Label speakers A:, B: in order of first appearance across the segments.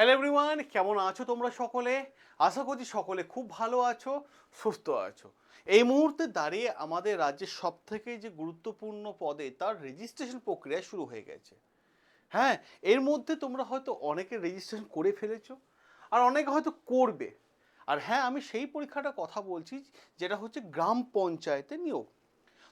A: Hello everyone, কেমন আছো তোমরা সকলে? আশা করছি সকলে খুব ভালো আছো, সুস্থ আছো। এই মুহূর্তে দাঁড়িয়ে আমাদের রাজ্যের সবথেকে যে গুরুত্বপূর্ণ পদে তার রেজিস্ট্রেশন প্রক্রিয়া শুরু হয়ে গেছে। হ্যাঁ, এর মধ্যে তোমরা হয়তো অনেকে রেজিস্ট্রেশন করে ফেলেছো, আর অনেকে হয়তো করবে। আর হ্যাঁ, আমি সেই পরীক্ষাটার কথা বলছি যেটা হচ্ছে গ্রাম পঞ্চায়েতে নিয়োগ।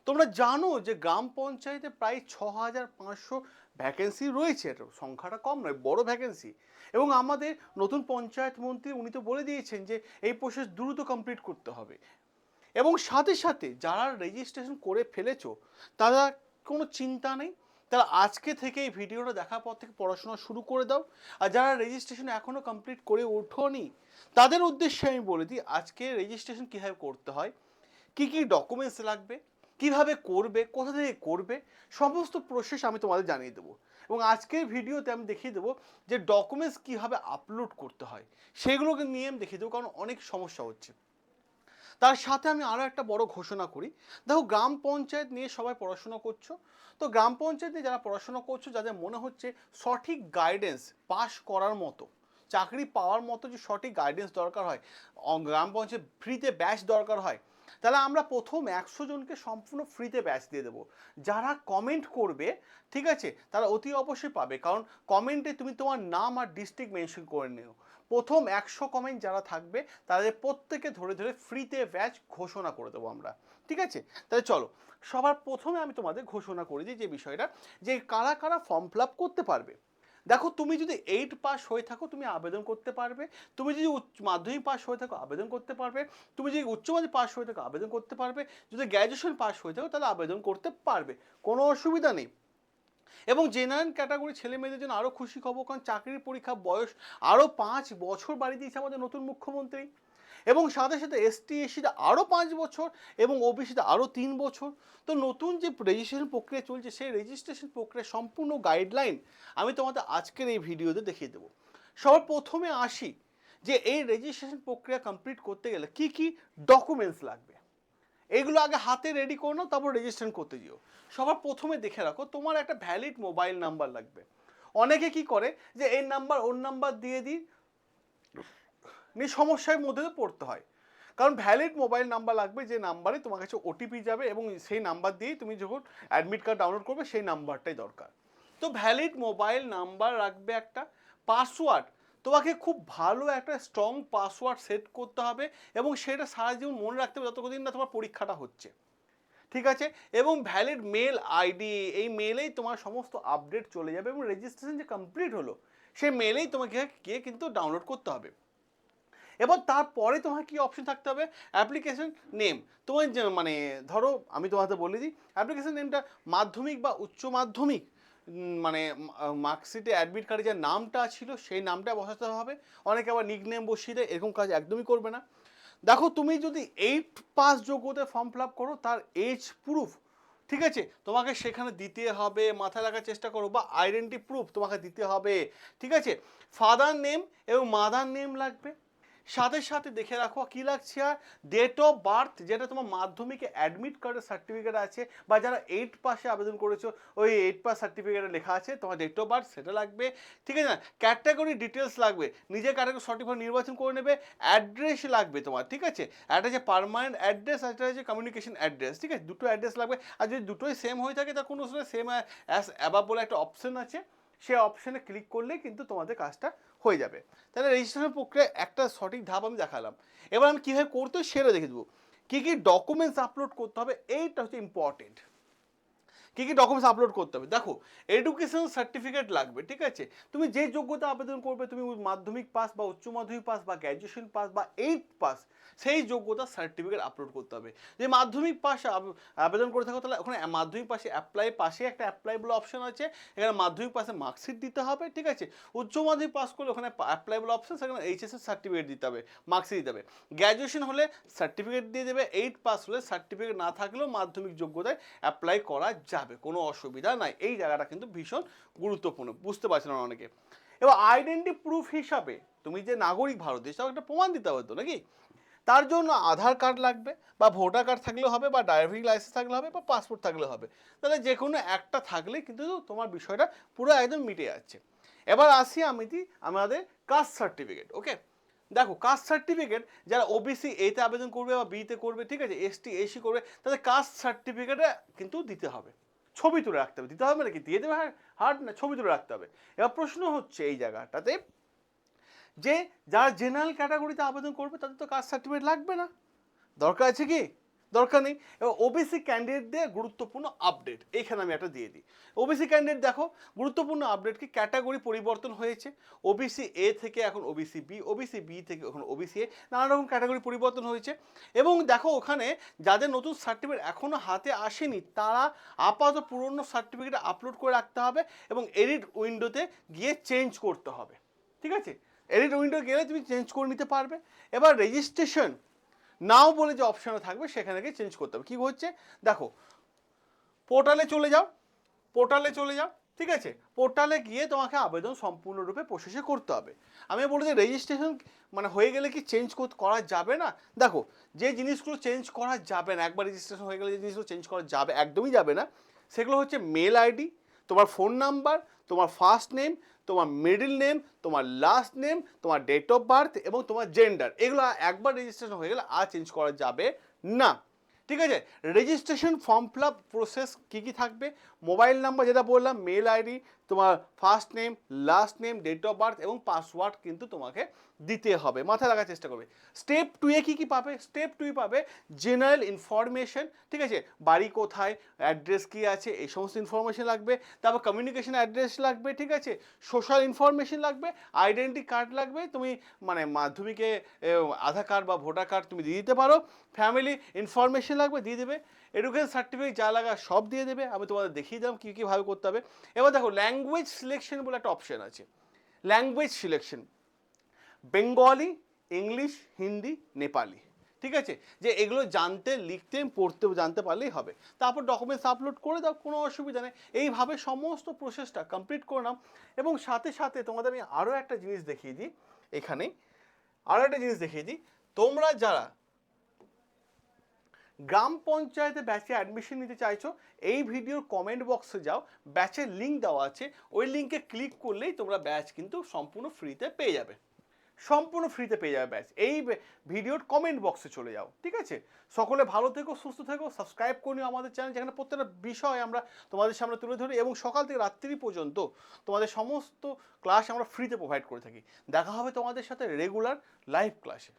A: তোমরা জানো যে গ্রাম পঞ্চায়েতে প্রায় 6,500 ভ্যাকেন্সি রয়েছে। এটা সংখ্যাটা কম নয়, বড় ভ্যাকেন্সি। এবং আমাদের নতুন পঞ্চায়েত মন্ত্রী উনি তো বলে দিয়েছেন যে এই প্রসেস দ্রুত কমপ্লিট করতে হবে। এবং সাথে সাথে যারা রেজিস্ট্রেশন করে ফেলেছো তারা কোনো চিন্তা নেই, তারা আজকে থেকে এই ভিডিওটা দেখার পর থেকে পড়াশোনা শুরু করে দাও। আর যারা রেজিস্ট্রেশন এখনও কমপ্লিট করে ওঠোনি তাদের উদ্দেশ্যে আমি বলে দিই আজকে রেজিস্ট্রেশন কীভাবে করতে হয়, কি কি ডকুমেন্টস লাগবে, কিভাবে করবে, কোথা থেকে করবে, সমস্ত প্রসেস আমি তোমাদের জানিয়ে দেবো। এবং আজকের ভিডিওতে আমি দেখিয়ে দেবো যে ডকুমেন্টস কীভাবে আপলোড করতে হয় সেগুলোকে নিয়ে আমি দেখিয়ে দেবো, কারণ অনেক সমস্যা হচ্ছে। তার সাথে আমি আরও একটা বড় ঘোষণা করি। দেখো, গ্রাম পঞ্চায়েত নিয়ে সবাই পড়াশোনা করছো, তো গ্রাম পঞ্চায়েত নিয়ে যারা পড়াশোনা করছো, যাদের মনে হচ্ছে সঠিক গাইডেন্স পাস করার মতো, চাকরি পাওয়ার মতো যে সঠিক গাইডেন্স দরকার হয়, গ্রাম পঞ্চায়েত ফ্রিতে ব্যাচ দরকার হয়, তাহলে আমরা প্রথম 100 জনকে সম্পূর্ণ ফ্রিতে ব্যাচ দিয়ে দেবো। যারা কমেন্ট করবে, ঠিক আছে, তারা অতি অবশ্যই পাবে, কারণ কমেন্টে তুমি তোমার নাম আর ডিস্ট্রিক্ট মেনশন করে নিও। প্রথম 100 কমেন্ট যারা থাকবে তাদের প্রত্যেকে ধরে ধরে ফ্রিতে ব্যাচ ঘোষণা করে দেবো আমরা, ঠিক আছে? তাহলে চলো, সবার প্রথমে আমি তোমাদের ঘোষণা করে দিই যে বিষয়টা, যে কারা কারা ফর্ম ফিল আপ করতে পারবে। দেখো, তুমি যদি 8 পাস হয়ে থাকো তুমি আবেদন করতে পারবে, তুমি যদি মাধ্যমিক পাস হয়ে থাকো আবেদন করতে পারবে, তুমি যদি উচ্চ মাধ্যমিক পাস হয়ে থাকো আবেদন করতে পারবে, যদি গ্র্যাজুয়েশন পাস হয়ে থাকো তাহলে আবেদন করতে পারবে, কোনো অসুবিধা নেই। এবং জেনারেল ক্যাটাগরি ছেলে মেয়েদের জন্য আরও খুশি খবর, কারণ চাকরির পরীক্ষা বয়স আরও 5 বছর বাড়িয়ে দিয়েছে আমাদের নতুন মুখ্যমন্ত্রী। এবং সাথে সাথে এসটি এসসিতে আরও 5 বছর এবং ওবিসিতে আরও 3 বছর। তো নতুন যে রেজিস্ট্রেশন প্রক্রিয়া চলছে সেই রেজিস্ট্রেশন প্রক্রিয়ার সম্পূর্ণ গাইডলাইন আমি তোমাদের আজকের এই ভিডিওতে দেখিয়ে দেবো। সবার প্রথমে আসি যে এই রেজিস্ট্রেশন প্রক্রিয়া কমপ্লিট করতে গেলে কি কি ডকুমেন্টস লাগবে। এগুলো আগে হাতে রেডি করে নাও, তারপর রেজিস্ট্রেশন করতে যেও। সবার প্রথমে দেখে রাখো তোমার একটা ভ্যালিড মোবাইল নাম্বার লাগবে। অনেকে কি করে যে এই নাম্বার ওর নাম্বার দিয়ে দিই, নিয়ে সমস্যার মধ্যে পড়তে হয়। কারণ ভ্যালিড মোবাইল নাম্বার লাগবে, যে নাম্বারে তোমার কাছে ওটিপি যাবে এবং সেই নাম্বার দিয়েই তুমি যখন অ্যাডমিট কার্ড ডাউনলোড করবে সেই নাম্বারটাই দরকার। তো ভ্যালিড মোবাইল নাম্বার রাখবে একটা। পাসওয়ার্ড, তোমাকে খুব ভালো একটা স্ট্রং পাসওয়ার্ড সেট করতে হবে এবং সেটা সারা জীবন মনে রাখতে হবে যতদিন না তোমার পরীক্ষাটা হচ্ছে, ঠিক আছে? এবং ভ্যালিড মেল আইডি, এই মেলেই তোমার সমস্ত আপডেট চলে যাবে এবং রেজিস্ট্রেশন যে কমপ্লিট হলো সেই মেলেই তোমাকে গিয়ে কিন্তু ডাউনলোড করতে হবে। এবার তারপরে তোমার কি অপশন থাকতে হবে, অ্যাপ্লিকেশন নেম। তোমার মানে ধরো আমি তোমাকে বলে দিই, অ্যাপ্লিকেশন নেমটা মাধ্যমিক বা উচ্চ মাধ্যমিক মানে মার্কশিটে অ্যাডমিট কার্ডে যে নামটা ছিল সেই নামটা বসাতে হবে। অনেকে আবার নিক নেম বসিয়ে দেয়, এরকম কাজ একদমই করবে না। দেখো, তুমি যদি 8 পাস যোগ্যতায় ফর্ম ফিল আপ করো তার এজ প্রুফ, ঠিক আছে, তোমাকে সেখানে দিতে হবে, মাথায় রাখার চেষ্টা করো, বা আইডেন্টি প্রুফ তোমাকে দিতে হবে, ঠিক আছে? ফাদার নেম এবং মাদার নেম লাগবে। সাথে সাথে দেখে রাখো কি লাগছে, আর ডেট অফ বার্থ, যেটা তোমার মাধ্যমিকে অ্যাডমিট কার্ডের সার্টিফিকেট আছে, বা যারা 8 পাসে আবেদন করেছো ওই 8 পাস সার্টিফিকেটে লেখা আছে তোমার ডেট অফ বার্থ, সেটা লাগবে, ঠিক আছে না? ক্যাটাগরি ডিটেলস লাগবে, নিজের ক্যাটাগরি সঠিকভাবে নির্বাচন করে নেবে। অ্যাড্রেস লাগবে তোমার, ঠিক আছে? একটা যে পার্মানেন্ট অ্যাড্রেস, একটা হচ্ছে কমিউনিকেশন অ্যাড্রেস, ঠিক আছে? দুটো অ্যাড্রেস লাগবে। আর যদি দুটোই সেম হয়ে থাকে তার কোনো সেম অ্যাজ অ্যাবাভ বলে একটা অপশন আছে, সেই অপশনে ক্লিক করলেই কিন্তু তোমাদের কাজটা হয়ে যাবে। তাহলে রেজিস্ট্রেশন প্রক্রিয়া একটা সঠিক ধাপ আমি দেখালাম। এবার আমি কীভাবে করতে হয় সেটা দেখে দেবো। কী কী ডকুমেন্টস আপলোড করতে হবে, এইটা হচ্ছে ইম্পর্টেন্ট। কী কী ডকুমেন্টস আপলোড করতে হবে, দেখো, এডুকেশন সার্টিফিকেট লাগবে, ঠিক আছে? তুমি যে যোগ্যতা আবেদন করবে, তুমি মাধ্যমিক পাস বা উচ্চ মাধ্যমিক পাস বা গ্র্যাজুয়েশন পাস বা 8 পাস, সেই যোগ্যতা সার্টিফিকেট আপলোড করতে হবে। যে মাধ্যমিক পাস আবেদন করে থাকো তাহলে ওখানে মাধ্যমিক পাশে অ্যাপ্লাই, পাশে একটা অ্যাপ্লাই বলে অপশন আছে, এখানে মাধ্যমিক পাশে মার্কশিট দিতে হবে, ঠিক আছে? উচ্চ মাধ্যমিক পাস করলে ওখানে অ্যাপ্লাই বলে অপশন, সেখানে এইচএসের সার্টিফিকেট দিতে হবে, মার্কশিট দিতে হবে। গ্র্যাজুয়েশন হলে সার্টিফিকেট দিয়ে দেবে, 8 পাস হলে সার্টিফিকেট না থাকলেও মাধ্যমিক যোগ্যতায় অ্যাপ্লাই করা যাবে, কোনো অসুবিধা নাই। এই জায়গাটা কিন্তু ভীষণ গুরুত্বপূর্ণ, বুঝতে পারছি না অনেকে। এবার আইডেন্টি প্রুফ হিসাবে তুমি যে নাগরিক ভারতীয় সেটাও একটা প্রমাণ দিতে হবে তো, নাকি? তার জন্য আধার কার্ড লাগবে, বা ভোটার কার্ড থাকলেও হবে, বা ড্রাইভিং লাইসেন্স থাকলে হবে, বা পাসপোর্ট থাকলে হবে। তাহলে যে কোনো একটা থাকলে কিন্তু তোমার বিষয়টা পুরো একদম মিটে যাচ্ছে। এবার আসি আমাদের কাস্ট সার্টিফিকেট। ওকে, দেখো কাস্ট সার্টিফিকেট যারা ওবিসি এতে আবেদন করবে বা বিতে করবে, ঠিক আছে, এসটি এসি করবে, তাদের কাস্ট সার্টিফিকেটে কিন্তু দিতে হবে, ছবি তুলে রাখতে হবে। দিতে হবে মানে কি দিয়ে দেবে হার্ড না, ছবি তুলে রাখতে হবে। এবার প্রশ্ন হচ্ছে এই জায়গাটাতে যে যারা জেনারেল ক্যাটাগরিতে আবেদন করবে তাদের তো কাস্ট সার্টিফিকেট লাগবে না, দরকার আছে কি? দরকার নেই। এবার ওবিসি ক্যান্ডিডেটদের গুরুত্বপূর্ণ আপডেট এইখানে আমি একটা দিয়ে দিই। ওবিসি ক্যান্ডিডেট দেখো গুরুত্বপূর্ণ আপডেট কি, ক্যাটাগরি পরিবর্তন হয়েছে, ওবিসি এ থেকে এখন ওবিসি বি, ওবিসি বি থেকে এখন ওবিসি এ, নানা রকম ক্যাটাগরি পরিবর্তন হয়েছে। এবং দেখো ওখানে যাদের নতুন সার্টিফিকেট এখনও হাতে আসেনি তারা আপাতত পুরনো সার্টিফিকেট আপলোড করে রাখতে হবে এবং এডিট উইন্ডোতে গিয়ে চেঞ্জ করতে হবে, ঠিক আছে? এডিট উইন্ডো গেলে তুমি চেঞ্জ করে নিতে পারবে। এবার রেজিস্ট্রেশন নাও বলে যে অপশানে থাকবে সেখানে গিয়ে চেঞ্জ করতে হবে। কী হচ্ছে দেখো, পোর্টালে চলে যাও, পোর্টালে চলে যাও, ঠিক আছে, পোর্টালে গিয়ে তোমাকে আবেদন সম্পূর্ণরূপে প্রসেসে করতে হবে। আমি বলি যে রেজিস্ট্রেশন মানে হয়ে গেলে কি চেঞ্জ করা যাবে না? দেখো যে জিনিসগুলো চেঞ্জ করা যাবে না, একবার রেজিস্ট্রেশন হয়ে গেলে যে জিনিসগুলো চেঞ্জ করা যাবে একদমই যাবে না, সেগুলো হচ্ছে মেল আইডি, তোমার ফোন নাম্বার, তোমার ফার্স্ট নেম, তোমার মিডল নেম, তোমার লাস্ট নেম, তোমার ডেট অফ বার্থ এবং তোমার জেন্ডার। এগুলো একবার রেজিস্ট্রেশন হয়ে গেলে আর চেঞ্জ করা যাবে না, ঠিক আছে? Registration form fill up process কী কী থাকবে, মোবাইল নাম্বার যেটা বললাম, মেল আইডি, তোমার first name, last name, date of birth এবং পাসওয়ার্ড কিন্তু তোমাকে দিতে হবে, মাথায় রাখার চেষ্টা করবে। স্টেপ টুয়ে কী কী পাবে? স্টেপ টুয়ে পাবে জেনারেল ইনফরমেশন, ঠিক আছে, বাড়ি কোথায়, অ্যাড্রেস কী আছে, এই সমস্ত ইনফরমেশন লাগবে। তারপর কমিউনিকেশন অ্যাড্রেস লাগবে, ঠিক আছে, সোশ্যাল ইনফরমেশন লাগবে, আইডেন্টি কার্ড লাগবে, তুমি মানে মাধ্যমিকে আধার কার্ড বা ভোটার কার্ড তুমি দিয়ে দিতে পারো, ফ্যামিলি ইনফরমেশন লাগবে দিয়ে দেবে, এডুকেশন সার্টিফিকেট যা লাগা সব দিয়ে দেবে। আমি তোমাদের দেখিয়ে দিলাম কী কীভাবে করতে হবে। এবার দেখো ল্যাঙ্গুয়েজ সিলেকশন বলে একটা অপশন আছে, language selection Bengali, English, Hindi, Nepali, ঠিক আছে, যে এগুলো জানতে লিখতে পড়তে জানতে পারলেই হবে। তারপর ডকুমেন্টস আপলোড করে দাও, কোনো অসুবিধা নেই। এইভাবে সমস্ত প্রসেসটা কমপ্লিট করে নাও। এবং সাথে সাথে তোমাদের আমি আরও একটা জিনিস দেখিয়ে দিই, এখানে আরও একটা জিনিস দেখিয়ে দিই, তোমরা যারা গ্রাম পঞ্চায়েতে ব্যাচে অ্যাডমিশন নিতে চাইছো, এই ভিডিওর কমেন্ট বক্সে যাও, ব্যাচের লিঙ্ক দেওয়া আছে, ওই লিঙ্কে ক্লিক করলেই তোমরা ব্যাচ কিন্তু সম্পূর্ণ ফ্রিতে পেয়ে যাবে, সম্পূর্ণ ফ্রিতে পেয়ে যাবে ব্যাচ। এই ভিডিওর কমেন্ট বক্সে চলে যাও, ঠিক আছে? সকলে ভালো থেকো, সুস্থ থেকো, সাবস্ক্রাইব করে নিও আমাদের চ্যানেল, যেখানে প্রত্যেকটা বিষয় আমরা তোমাদের সামনে তুলে ধরি এবং সকাল থেকে রাত্রি পর্যন্ত তোমাদের সমস্ত ক্লাস আমরা ফ্রিতে প্রোভাইড করে থাকি। দেখা হবে তোমাদের সাথে রেগুলার লাইভ ক্লাসে।